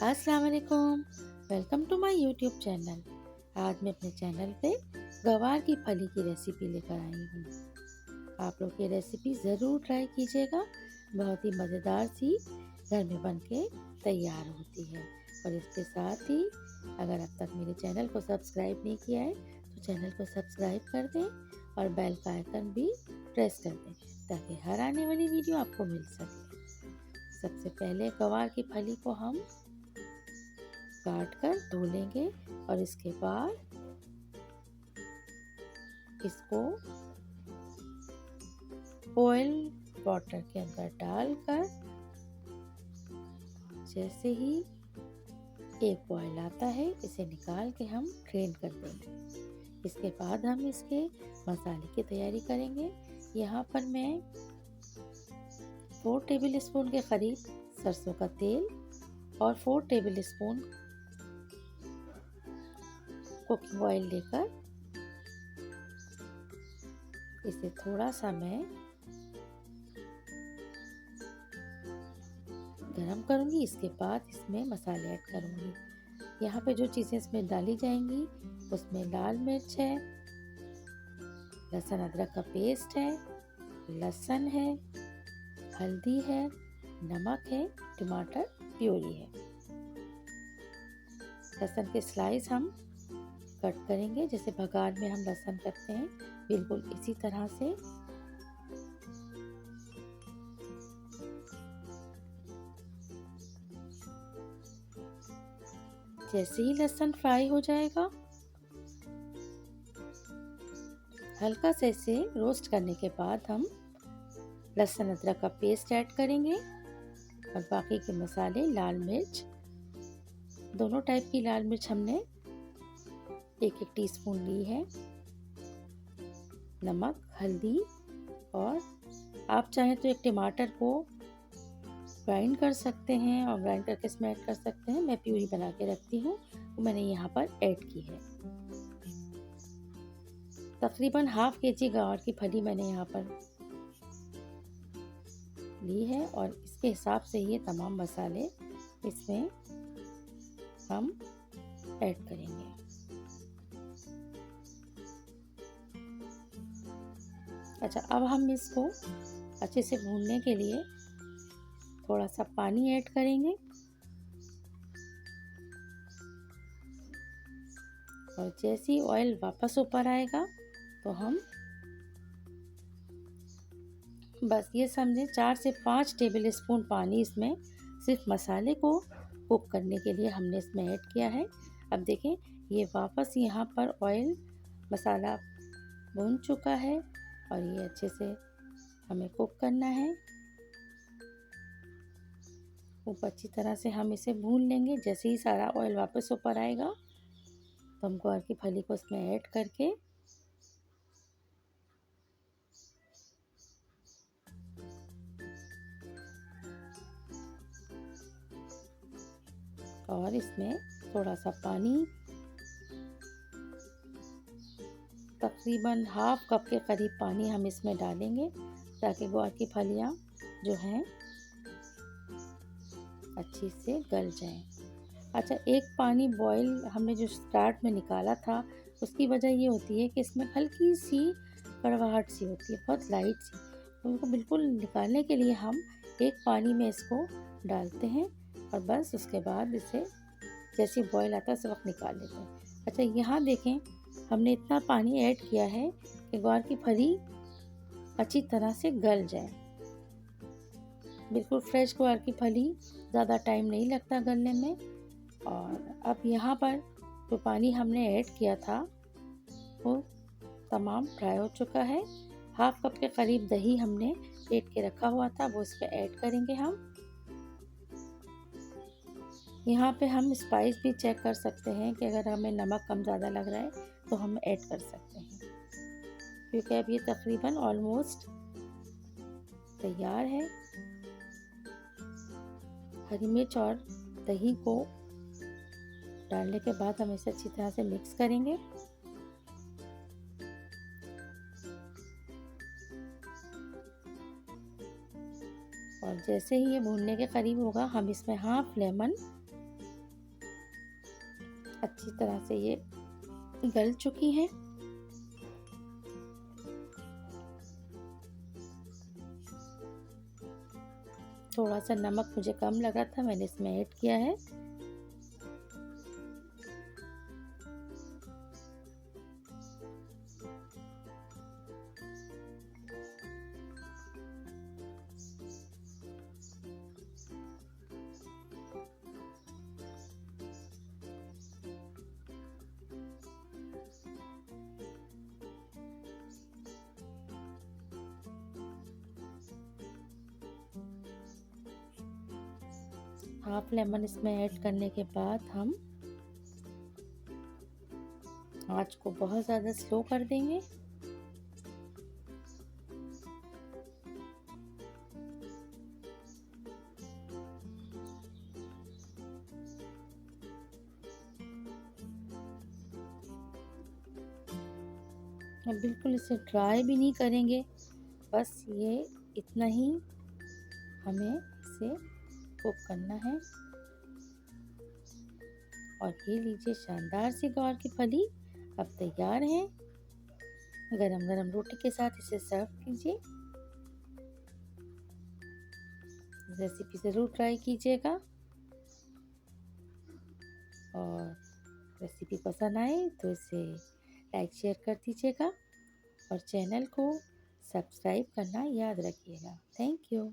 अस्सलाम वालेकुम। Welcome to my YouTube channel. आज मैं अपने चैनल पे गवार की फली की रेसिपी लेकर आई हूँ। आप लोग ये रेसिपी ज़रूर ट्राई कीजिएगा। बहुत ही मज़ेदार सी घर में बन के तैयार होती है। और इसके साथ ही अगर अब तक मेरे चैनल को सब्सक्राइब नहीं किया है तो चैनल को सब्सक्राइब कर दें और बेल का आइकन भी प्रेस कर दें ताकि हर आने वाली वीडियो आपको मिल सके। सबसे पहले गवार की फली को हम काट कर धो लेंगे और इसके बाद इसको बॉयल वाटर के अंदर डालकर जैसे ही एक बॉयल आता है इसे निकाल के हम ड्रेन कर देंगे। इसके बाद हम इसके मसाले की तैयारी करेंगे। यहाँ पर मैं 4 टेबल स्पून के करीब सरसों का तेल और 4 टेबल स्पून कुकिंग ऑयल लेकर इसे थोड़ा सा मैं गरम करूंगी। इसके बाद इसमें मसाले ऐड करूंगी। यहाँ पे जो चीज़ें इसमें डाली जाएंगी उसमें लाल मिर्च है, लहसुन अदरक का पेस्ट है, लहसुन है, हल्दी है, नमक है, टमाटर प्यूरी है। लहसुन के स्लाइस हम कट करेंगे जैसे बघार में हम लहसुन करते हैं, बिल्कुल इसी तरह से। जैसे ही लहसुन फ्राई हो जाएगा हल्का से इसे रोस्ट करने के बाद हम लहसुन अदरक का पेस्ट ऐड करेंगे और बाकी के मसाले, लाल मिर्च, दोनों टाइप की लाल मिर्च हमने 1-1 टीस्पून ली है, नमक, हल्दी, और आप चाहें तो एक टमाटर को ग्राइंड कर सकते हैं और ग्राइंड करके इसमें ऐड कर सकते हैं। मैं प्यूरी बना के रखती हूँ वो मैंने यहाँ पर ऐड की है। तकरीबन ½ kg गवार की फली मैंने यहाँ पर ली है और इसके हिसाब से ये तमाम मसाले इसमें हम ऐड करेंगे। अच्छा, अब हम इसको अच्छे से भूनने के लिए थोड़ा सा पानी ऐड करेंगे और जैसे ही ऑयल वापस ऊपर आएगा तो हम बस ये समझें 4 से 5 टेबल स्पून पानी इसमें सिर्फ मसाले को कुक करने के लिए हमने इसमें ऐड किया है। अब देखें ये वापस यहाँ पर ऑयल मसाला भून चुका है और ये अच्छे से हमें कुक करना है। खूब अच्छी तरह से हम इसे भून लेंगे। जैसे ही सारा ऑयल वापस ऊपर आएगा तो हम ग्वार की फली को इसमें ऐड करके और इसमें थोड़ा सा पानी, तकरीबन ½ कप के करीब पानी हम इसमें डालेंगे ताकि ग्वार की फलियाँ जो हैं अच्छी से गल जाएं। अच्छा, एक पानी बॉईल हमने जो स्टार्ट में निकाला था उसकी वजह ये होती है कि इसमें हल्की सी कड़वाहट सी होती है, बहुत लाइट सी। तो उनको बिल्कुल निकालने के लिए हम एक पानी में इसको डालते हैं और बस उसके बाद इसे जैसे बॉईल आता है उस वक्त निकाल लेते हैं। अच्छा, यहाँ देखें हमने इतना पानी ऐड किया है कि ग्वार की फली अच्छी तरह से गल जाए। बिल्कुल फ्रेश ग्वार की फली ज़्यादा टाइम नहीं लगता गलने में। और अब यहाँ पर जो पानी हमने ऐड किया था वो तमाम ड्राई हो चुका है। ½ कप के करीब दही हमने फेंट के रखा हुआ था वो इस पर ऐड करेंगे हम। यहाँ पे हम स्पाइस भी चेक कर सकते हैं कि अगर हमें नमक कम ज़्यादा लग रहा है तो हम ऐड कर सकते हैं, क्योंकि अब ये तकरीबन ऑलमोस्ट तैयार है। हरी मिर्च और दही को डालने के बाद हम इसे अच्छी तरह से मिक्स करेंगे। और जैसे ही ये भूनने के करीब होगा हम इसमें ½ लेमन अच्छी तरह से ये गल चुकी हैं। थोड़ा सा नमक मुझे कम लगा था, मैंने इसमें ऐड किया है। हाफ लेमन इसमें ऐड करने के बाद हम आँच को बहुत ज़्यादा स्लो कर देंगे। अब बिल्कुल इसे ड्राई भी नहीं करेंगे, बस ये इतना ही हमें इसे कुक करना है। और ये लीजिए, शानदार सी ग्वार की फली अब तैयार है। गरम गरम रोटी के साथ इसे सर्व कीजिए। रेसिपी ज़रूर ट्राई कीजिएगा और रेसिपी पसंद आए तो इसे लाइक शेयर कर दीजिएगा और चैनल को सब्सक्राइब करना याद रखिएगा। Thank you.